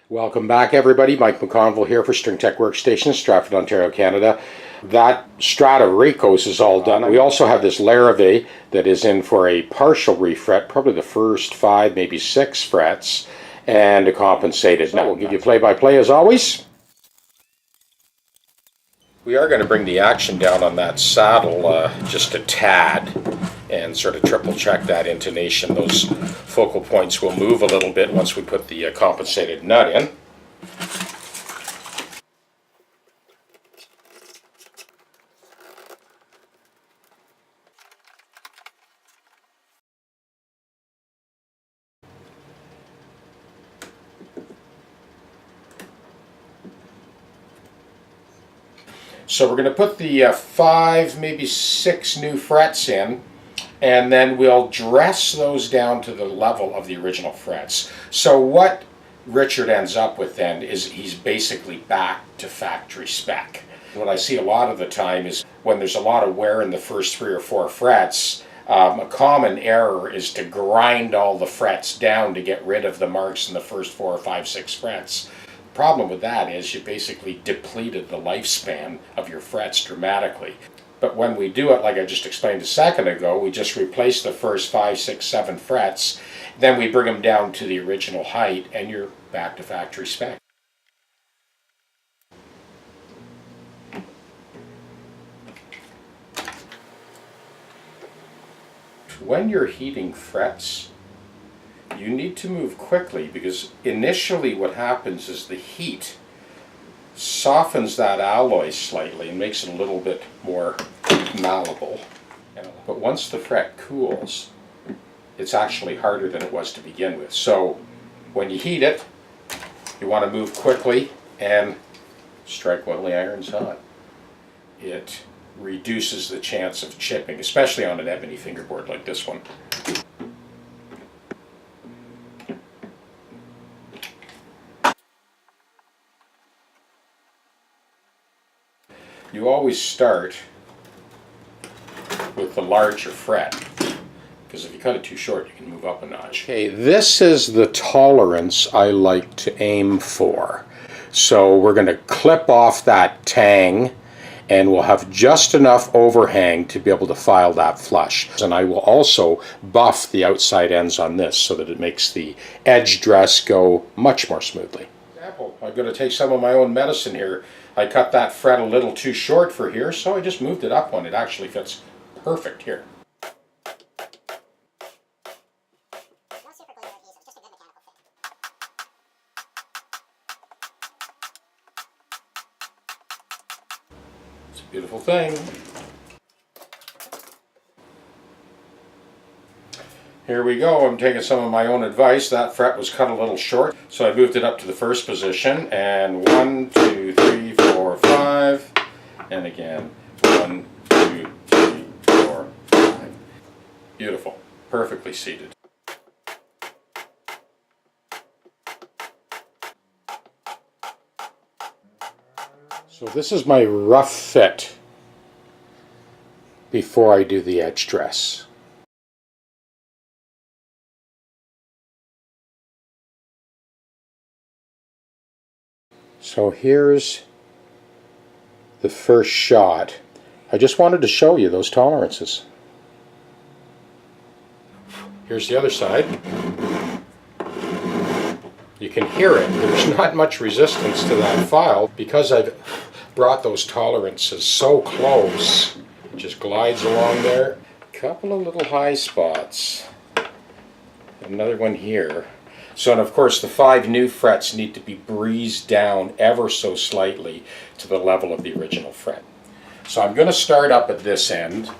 Welcome back, everybody. Mike McConville here for String Tech Workstations, Stratford, Ontario, Canada. That Strata Ricos is all done. We also have this Larrivee that is in for a partial refret, probably the first 5, maybe 6 frets, and a compensated. Now we'll give you play-by-play as always. We are going to bring the action down on that saddle just a tad and sort of triple check that intonation. Those focal points will move a little bit once we put the compensated nut in. So we're going to put the 5, maybe 6 new frets in, and then we'll dress those down to the level of the original frets. So what Richard ends up with then is he's basically back to factory spec. What I see a lot of the time is when there's a lot of wear in the first 3 or 4 frets, a common error is to grind all the frets down to get rid of the marks in the first 4 or 5, 6 frets. The problem with that is you basically depleted the lifespan of your frets dramatically. But when we do it, like I just explained a second ago, we just replace the first 5, 6, 7 frets, then we bring them down to the original height, and you're back to factory spec. When you're heating frets, you need to move quickly, because initially what happens is the heat softens that alloy slightly and makes it a little bit more malleable. But once the fret cools, it's actually harder than it was to begin with. So when you heat it, you want to move quickly and strike while the iron's hot. It reduces the chance of chipping, especially on an ebony fingerboard like this one. You always start with the larger fret, because if you cut it too short, you can move up a notch. Okay, this is the tolerance I like to aim for. So we're going to clip off that tang, and we'll have just enough overhang to be able to file that flush. And I will also buff the outside ends on this so that it makes the edge dress go much more smoothly. For example, I'm going to take some of my own medicine here. I cut that fret a little too short for here, so I just moved it up one. It actually fits perfect here. It's a beautiful thing. Here we go. I'm taking some of my own advice. That fret was cut a little short, so I moved it up to the first position, and 1, 2, 3, 4, 5, and again 1, 2, 3, 4, 5. Beautiful. Perfectly seated. So this is my rough fit before I do the edge dress. So here's the first shot. I just wanted to show you those tolerances. Here's the other side. You can hear it. There's not much resistance to that file because I've brought those tolerances so close. It just glides along there. A couple of little high spots. Another one here. So, and of course, the 5 new frets need to be breezed down ever so slightly to the level of the original fret. So I'm going to start up at this end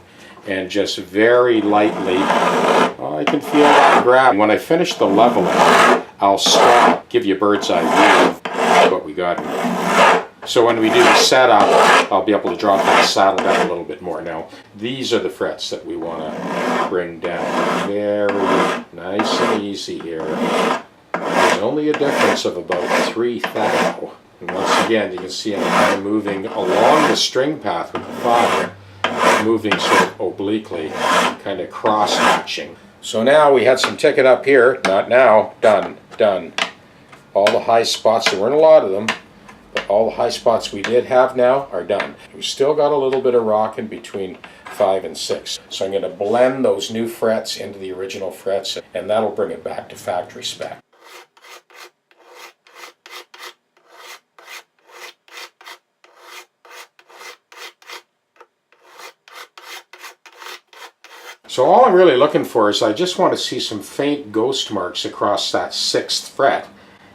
and just very lightly, oh, I can feel that grab. When I finish the leveling, I'll stop, give you a bird's eye view of what we got here. So when we do the setup, I'll be able to drop that saddle down a little bit more. Now, these are the frets that we want to bring down. Very nice and easy here. There's only a difference of about 3 thou. And once again, you can see I'm kind of moving along the string path with the file, moving sort of obliquely, kind of cross-hatching. So now we had some ticket up here, not now, done, done. All the high spots, there weren't a lot of them, but all the high spots we did have now are done. We've still got a little bit of rocking between 5 and 6. So I'm going to blend those new frets into the original frets, and that'll bring it back to factory spec. So all I'm really looking for is I just want to see some faint ghost marks across that 6th fret,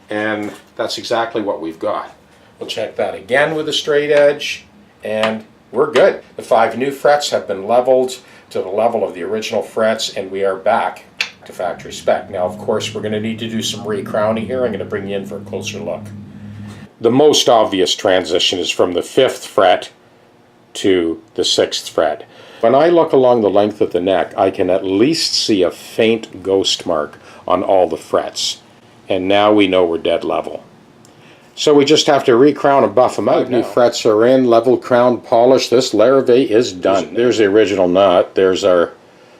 and that's exactly what we've got. We'll check that again with a straight edge, and we're good. The 5 new frets have been leveled to the level of the original frets, and we are back to factory spec. Now, of course, we're going to need to do some re-crowning here. I'm going to bring you in for a closer look. The most obvious transition is from the 5th fret to the 6th fret. When I look along the length of the neck, I can at least see a faint ghost mark on all the frets. And now we know we're dead level. So we just have to re-crown and buff them out. New frets are in, level, crown, polished. This Larrivee is done. There's the original nut. There's our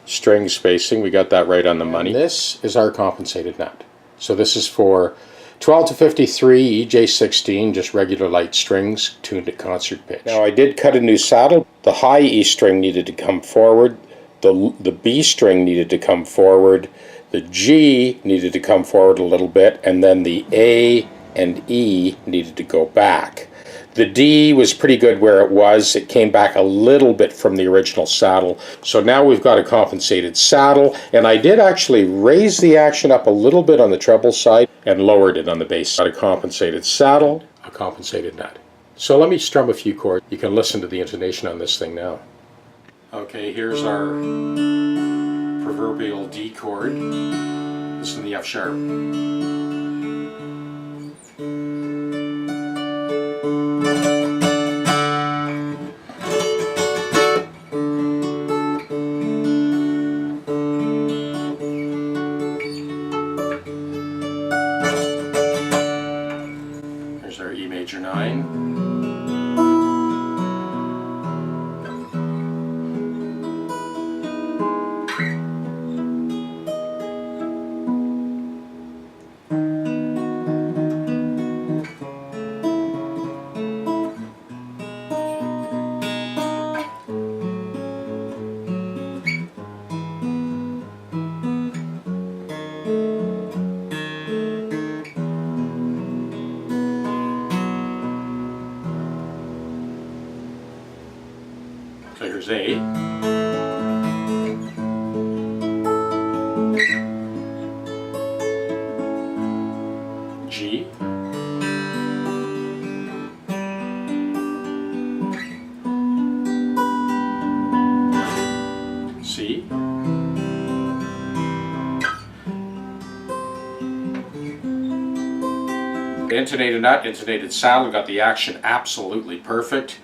string spacing. We got that right on the money. And this is our compensated nut. So this is for 12 to 53, EJ16, just regular light strings, tuned at concert pitch. Now I did cut a new saddle. The high E string needed to come forward, the B string needed to come forward, the G needed to come forward a little bit, and then the A and E needed to go back. The D was pretty good where it was. It came back a little bit from the original saddle. So now we've got a compensated saddle, and I did actually raise the action up a little bit on the treble side and lowered it on the bass. Got a compensated saddle, a compensated nut. So let me strum a few chords. You can listen to the intonation on this thing now. Okay, here's our proverbial D chord. This is the F sharp. There's our E major 9. So here's A. G. C. Intonated nut, intonated saddle, got the action absolutely perfect.